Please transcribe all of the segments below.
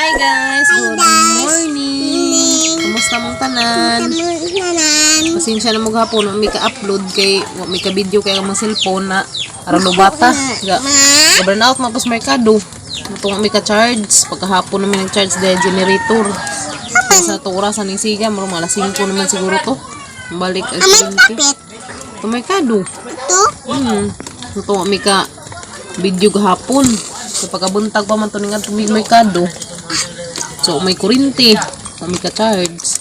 Hi guys, good morning. Kumusta mong tanan? Pasensya na mo gahapon, may ka-upload kay may ka-video kay ang mga cellphone na aron lubata. Burn out mapos merkado. Mutong may ka-charge, pagkahapon namin nag-charge dahil generator. Sa to orasan ning siga, maro mga 5 naman siguro to. Balik ang to merkado. Mutong may ka video gahapon. So pagkabuntag pa man to ning atong merkado. So may kuryente, may ka-charge.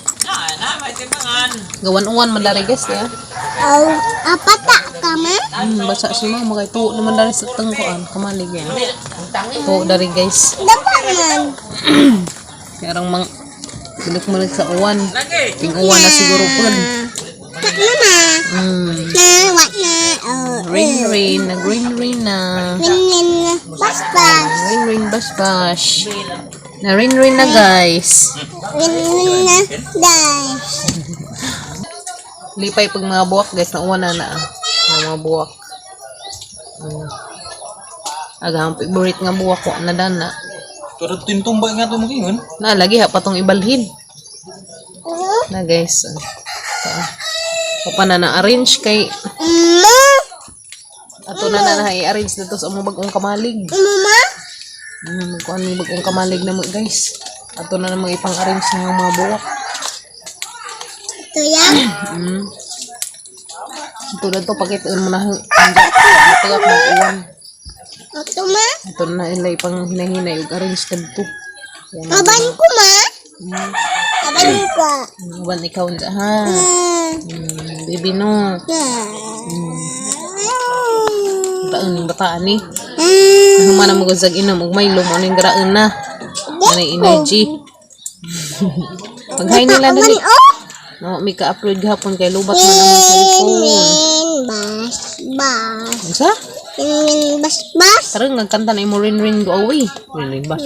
Gawan-uwan madari guys ya. Apata kama? Basa siya mga ito naman dari sa tengkoan, kamalig yan. To dari guys. Dapat man. Karang mang bilik-bilik sa uwan. Ting uwan na siguro po. Tak mama. Na wat na. Rain na. Rin bas bas. Rain bash. Na rain na guys. Rin na guys. Lipay pag mga buwak guys, na uwan na mga buwak. Agang favorite nga buwak ko na dana. Pero tintumbay nga ito makingon. Na lagi ha patong ibalhin. Na guys. Papa na arrange kay ato na i-arrange dito sa among bagong kamalig. Mama? Kung ano yung bagong kamalig na mo guys. Ato na namang ipang-arrange ng mga buwak. Ito yan? Ito na ito, pakitaan mo na matagap ng uwan. Ito ma? Ito na nila ipang hinahinay yung arrange na dito. Aban ko ma? Aban ko. Aban ikaw dyan ha. Baby no. Graang bataan ni. Humana mo gazag ina mo may lumo ng graang na. May energy. Maghay nila na ni. No, may ka-upload gahapon kay lubat man ang cellphone. Bas. Unsa? Bas. Tara nagkanta na imo rin go away. Rin bas.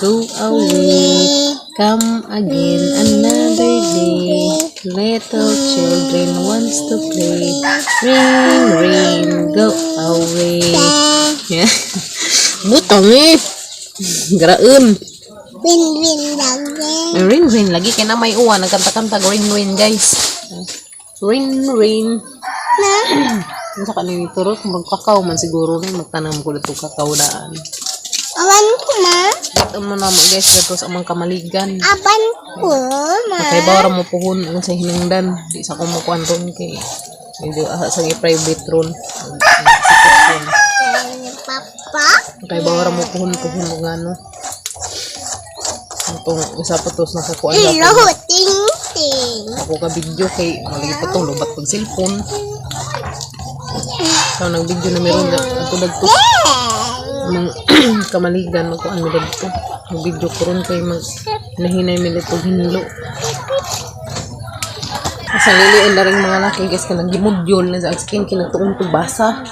Go away. Come again another day. Little children wants to play. Rain, go away. Yeah. Butang eh. Graun. Rain lagi kaya na may uwan. Nagkanta-kanta rain guys. Rain. Sa kanina turot magkakaw man siguro rin magtanam ko dito kakao daan. Aban ko ma? Ito mo na mo guys dito sa amang kamaligan. Aban ko ma? Kay bawara mo puhon ang sa hinungdan. Di sa kumukuan ron kay medyo sa private ron. Papa? Kay bawara mo puhon mo ngano. Itong isa pa tos nakakuan na Hello, ting. ako ka video kay malagi pa tong lubat pag cellphone. So nang video na meron ato dagto amang kamaligan magkuan mo dagto. Ang video ko ron kay mag nahinay mi dito hinlo. Sa liliin na rin mga laki guys kanang gimudyol na sa skin kinatuon to basa.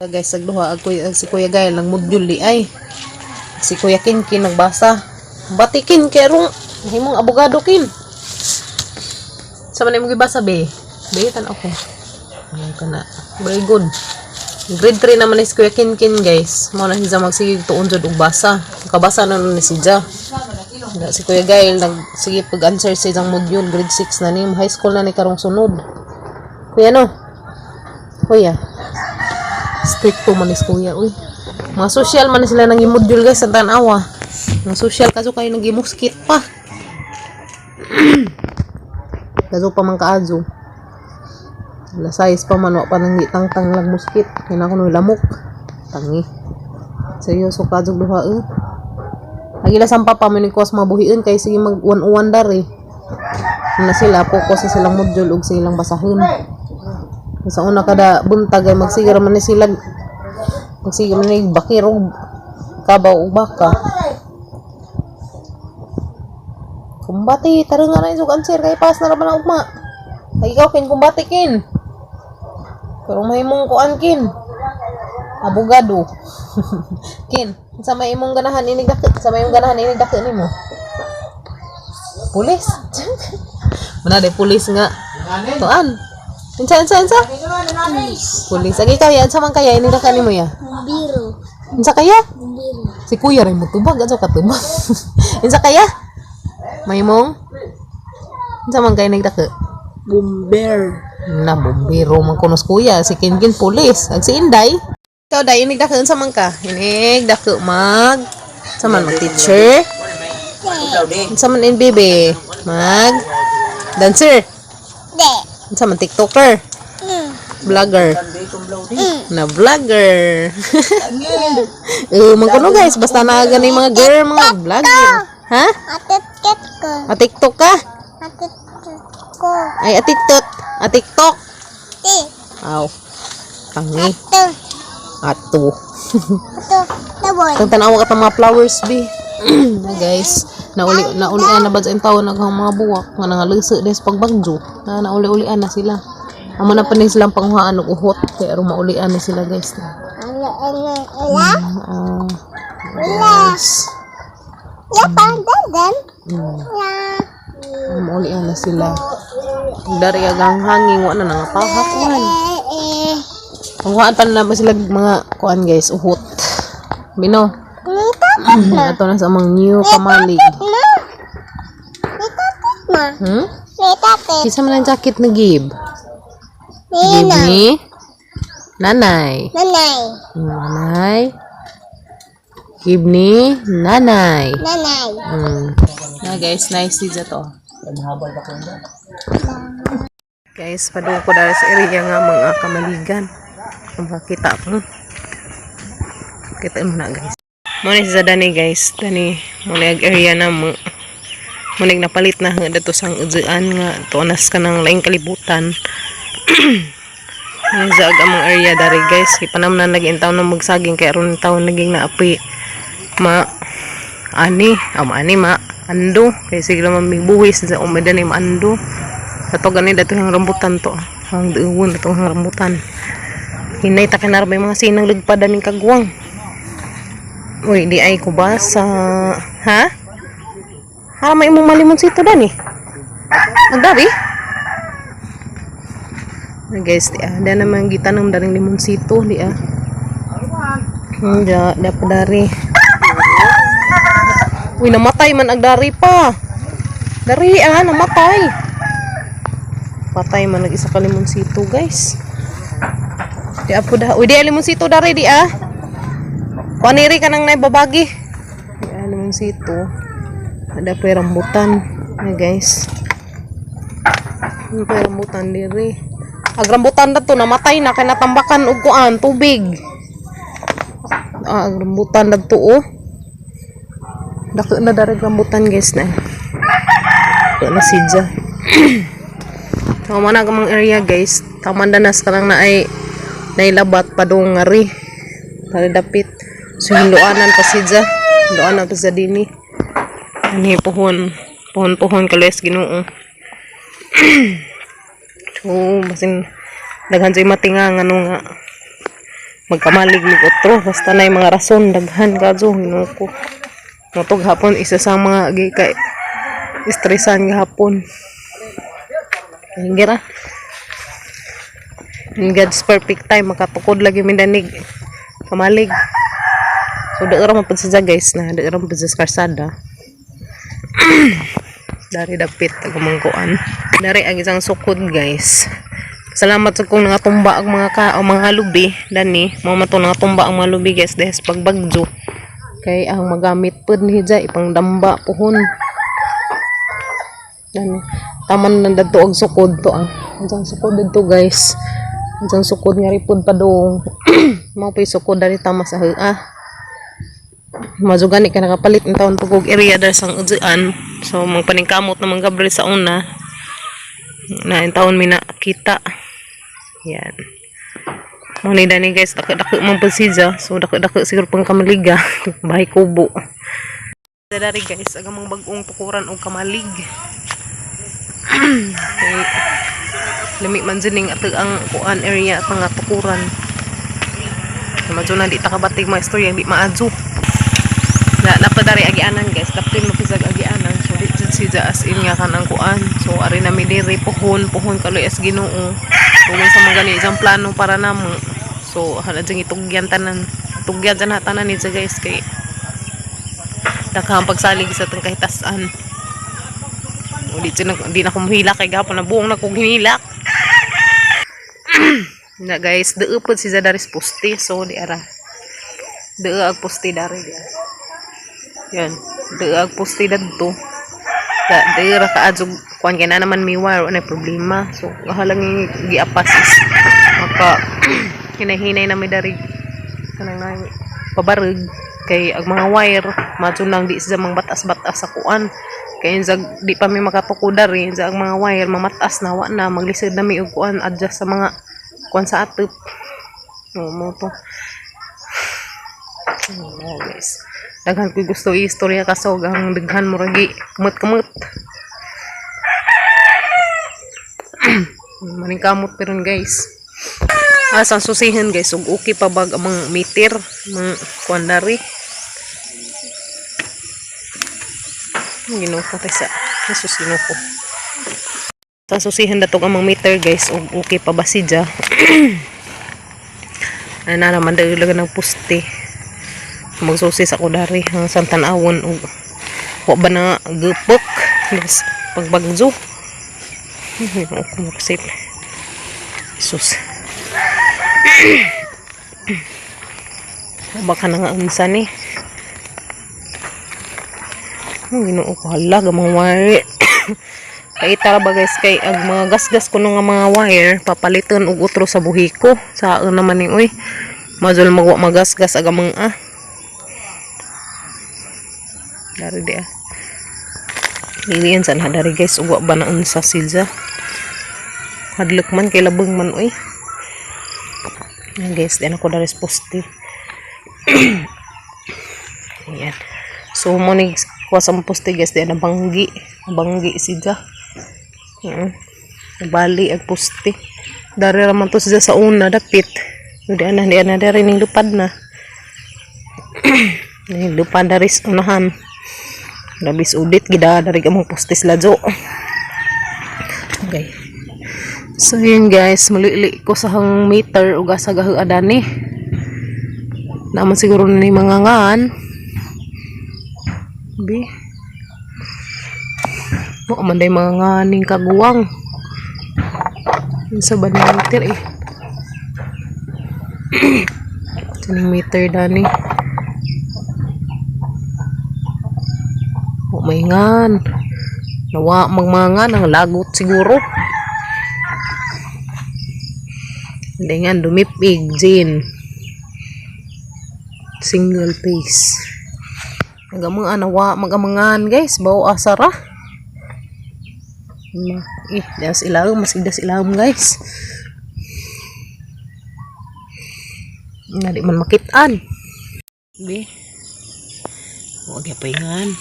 Guys sagduha si Kuya Gael nang mudyol di ay. Si Kuya Kinkin nagbasa. Batikin kerong himong abogado kin. Sa man imong gibasa be? Betan ako. Ano kana? Very good. Grade 3 naman ni si Kuya Kinkin guys. Mo na siya magsige tuon jud og basa. Kabasa na ni siya. Si Kuya Gael sige pag-answer sa isang module grade 6 na ni high school na ni karong sunod. Kuya no? Kuya. Strict to man ni Kuya uy. Mga social man sila nang i-module guys sa tanawa. Mga social kaso kayo nang i-muskit pa. Kaso pa man kaazo. Lasayas pa man wa pa nang tang lang muskit. Kaya ako nung lamok. Tangi. Seryoso kaso duha Agila sampa pa man ni kos mabuhiin kay sige mag uwan dari. Na sila focus sa silang module ug silang basahon. Sa una kada buntag ay magsigar man ni sila sige man ni bakirog kabaw o baka kumbati tara nga na yung answer kay pas na naman ang ugma ay ikaw kin kumbati kin pero may mong kuan kin abogado kin sa may imong ganahan inigdakit ni mo pulis mana de pulis nga tuan Insa. Pulis. Agi kaya sa man kaya ini ka kanimo ya? Biru. Unsa kaya? Si kuya rin mo tubag ato katubag. Unsa kaya? Maymong? Unsa man kay nagdako? Bomber. Na bombero man kunos kuya, si Kinkin pulis, ag si Inday. Ikaw day inig dako unsa man ka? Inig dako mag sa man mag-teacher. Unsa man in baby? Mag dancer. De. Unsa man TikToker? Vlogger. Na vlogger. Magkuno guys, basta na gani mga girl, mga vlogger. Ha? Atitit ko. TikTok ka? Atitit ko. Ay, TikTok. Ti. Aw. Tangi. Ito. Ato. Ito. Tabon. Kung tanawa ka ng mga flowers, be. Na guys, nauli-an na ba sa taon naghang mga buwak nga nangaluso des pagbagyo. Nauli-ulian na sila. Amo na pa ni silang panghuhaan og uhot kay aron maulian na sila guys. Ala. Guys. Ya pandan. Ya. Maulian na sila. Dari agang hangin wa na nangapahak man. Panghuhaan pa na ba sila mga kuan guys, uhot. Bino. Ato na sa mga new kamalig. Kisa man ang jacket na give. Give ni nanay. Nanay. Give ni nanay. Na guys, nice siya to. Guys, padung ko dahil sa area nga mga kamaligan. Kung makita mo. Kita mo na guys. Muna sa dani guys. Dani, muna area na mo. Muna napalit na dato sang udyaan nga. Tuanas ka ng laing kalibutan. Nagzag ang mga area dari guys. Ipanam na naging taon na magsaging kaya ron taon naging naapi ani ma ando kaya sige naman may buwis sa umeda ni maando ato gani dato yung rambutan to ang duwon dato yung rambutan hinay ta kinara may mga sinang lagpada ning kagwang. Uy di ay ko ba sa ha may imong malimon sito dani magdari guys, di ada namang gitanong daring limonsito, di Hindi, dapat dari. Uy, namatay man agdari pa. Dari, namatay. Patay man nag-isa ka limonsito, guys. Di apo dah. Uy, di limonsito dari, di Paniri ka nang naibabagi. Di limonsito. Ada pa rambutan. Guys. Ada pa rambutan diri. Agrambutan na to namatay na kay natambakan og kuan tubig. Agrambutan na to dako na dari rambutan guys na. Ito na sidya. Tama na gamang area guys. Tamandanas ka lang na ay nailabat padung ngari. Tali dapit. So hinduanan pa sidya. Hinduanan pa sa dini. Ani pohon kalues Ginoo. So, basin daghan sa matinga nga nga magkamalig ni otro basta na yung mga rason daghan kadyo hinuko matog hapon isa sa mga gikay stressan gahapon hingira in God's perfect time makatukod lagi mindanig kamalig so daera man pud siya guys na daera man pud sa karsada dari dapit agumangkuan dari ang isang sukod guys. Salamat sa kung nangatumba ang mga lubi dani mo mato nangatumba ang mga lubi guys dahil sa pagbagyo kay ang magamit pud ni dya ipang damba pohon dani taman na dadto og sukod to isang sukod dito guys isang sukod nga ripod pa dong mao pay sukod dari tama sa mazugani ka nakapalit ng taon pagog area dahil sang udyaan so magpaningkamot na mga gabriel sa una na yung taon minakita yan muna dani guys dako man po siya so dako siguro pang kamaliga bahay kubo dari guys agamang bagong tukuran o kamalig okay. Lami man dyan ato ang kuan area at mga tukuran madyo na di takabatig mga istorya di maadyo napadari agianan guys tapin mo pisag agianan so di siya as in nga kanang kuan so ari na mi diri pohon kaloy as Ginoo kung sa mga gani isang plano para namo so hala jeng itugyan tanan tugyan sa natanan ni sa guys kay daghang pagsalig sa tong kahitasan. O di na ko mahilak kay gapon na buong na kong hinilak. Na guys, deupod si Zadaris poste so di ara. Deug poste dari dia. Yan, deug poste dadto. Dira ka adzog kuan kay na naman miwar na problema. So halang giapas is maka hinay-hinay na may dari kanang na pabareg kay ang mga wire madto nang di sa mga batas-batas sa kuan. Kay di pa mi makatuko dari sa ang mga wire mamatas na wa na maglisod na mi og kuan adjust sa mga kuan sa atop. Mo to. Guys. Daghan ko gusto i-istorya kasog ang daghan mo ragi kamot-kamot. Maning kamot peron guys. Asang susihan guys ug okay pa bag ang mga meter, mga kuandari. Ginoo ko sa Jesus ginoo ko. Sa susihan datong ang mga meter guys ug okay pa ba sidya. Ana naman dagdag ng puste. Magsusi sa kudari ang santanawon og wa ba na gupok pagbagzo ako maksip Jesus baka na nga unsa ni Ginoo ko hala gamang wire kay tara ba guys kay ang mga gasgas kuno nga mga wire papaliton og utro sa buhiko sa naman ni oy mazul magwa magasgas aga mga dari dia lilian sana dari guys uwa ba na unsa silza hadlok man kay labeng man oy guys din ako dari poste ayan so mo ni kuha sa poste guys din banggi silza bali ang poste dari raman to silza sa una dapit di ana dari ning lupad na ning lupad dari unahan labis udit gida dari among postis lajo. Okay. So yun guys, mulili ko sa hang meter ug asa gahuadani. Naman siguro ni mga ngan. Bi. Mo man day mga nganing kaguwang. Sa ban meter eh. Kaning meter dani. Maingan nawa magmangan ang lagot siguro dengan dumipig Jane single piece magamang nawa magamangan guys bawo asara das ilawom masidas ilawom guys nga di man makitaan be wag ya paingan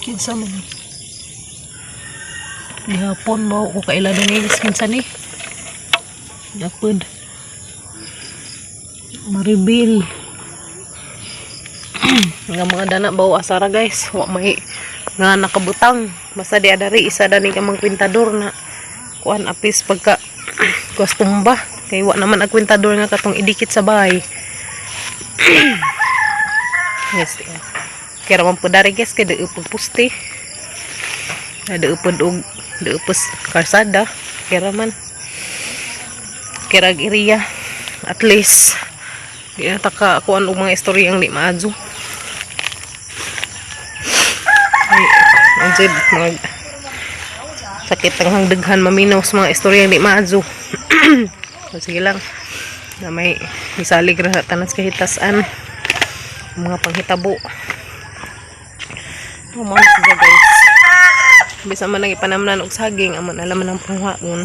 kinsa man gihapon mo ko kaila dungis kinsa ni yapod maribil nga mga dana bawo asara guys wa may nga nakabutang basta di adari isa dani ka mang kwintador na kuan apis pagka kuwas tumba kay wa naman ang kwintador nga katong idikit sa bahay yes kaya raman po dari guys kaya daupod puste daupod og daupos karsada kaya raman kaya area at least di na taka kuan og mga istorya ang di maadyo ay mga sakit ang hangdaghan maminaw sa mga istorya ang di maadyo so, sige lang na may misalig ra tanas kahitasan mga panghitabo mo siya guys bisa man nang ipanamnan og saging amon alaman ang panghaon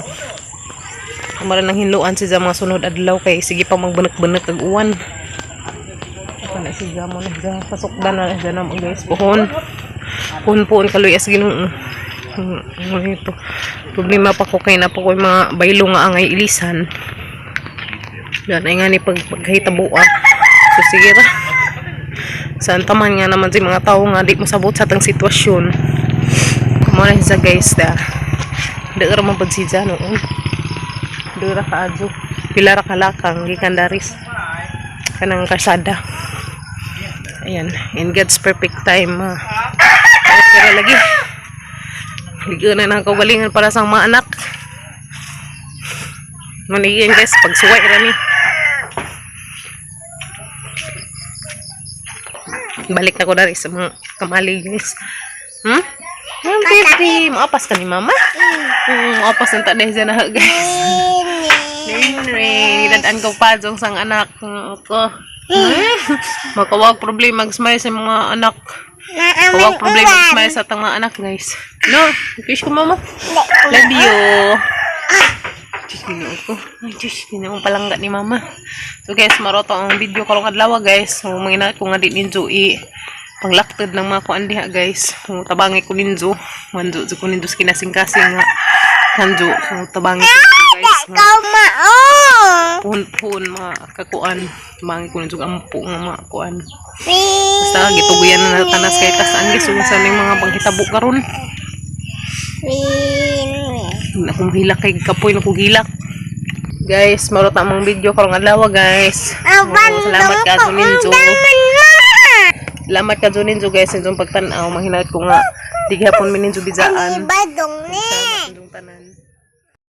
amara nang hinluan siya mga sunod adlaw kay sige pa magbunak-bunak kag uwan kana siya mo na pasukdan na siya na guys pohon kaluyas Ginoo ito problema pa ko kay na po ko mga baylo nga angay ilisan yan ay nga ni paghitabo so sige ra saan taman nga naman si mga tao nga di masabot sa tang sitwasyon kumuna siya guys da ra man pag siya noon Dura ka adyo. Pila ra kalakang gikan daris. Kanang kasada. Ayan, in God's perfect time. Okay ra lagi. Ligo na nang kaugalingan para sa mga anak. Manigyan guys, pagsuway ra ni. Balik na ko dari sa mga kamali guys. Ang baby, maapas ka ni mama? Maapas ng taday siya na guys. Nidadaan ko pa dong sang anak ko. Makawag problema mag-smile sa mga anak. Kawag problema mag-smile sa tang mga anak guys. No, kiss ko mama. Love you. Diyos ko. Ay, Diyos, ginawang palangga ni mama. So guys, maroto ang video karong adlaw guys. So, manginat ko nga di ninjo panglaktad ng mga kuan diha guys. So, tabangi ko ninjo. Manjo ko ninjo kinasing-kasing nga. Kanjo. So, tabangi ko ninjo guys. Puhon mga kakuan. Tabangi ko ninjo ampo nga mga kuan. Basta gituguyan na tanas kay kasaan guys. So, saan yung mga panghitabo karon. Akong hilak kay kapoy na hilak. Guys, marot among video karong adlaw guys. Salamat ka Juninjo. Salamat ka Juninjo guys sa inyong pagtan-aw. Mahinat ko nga di gyapon mi ninyo bijaan. Badong ni. Salamat inyong tanan.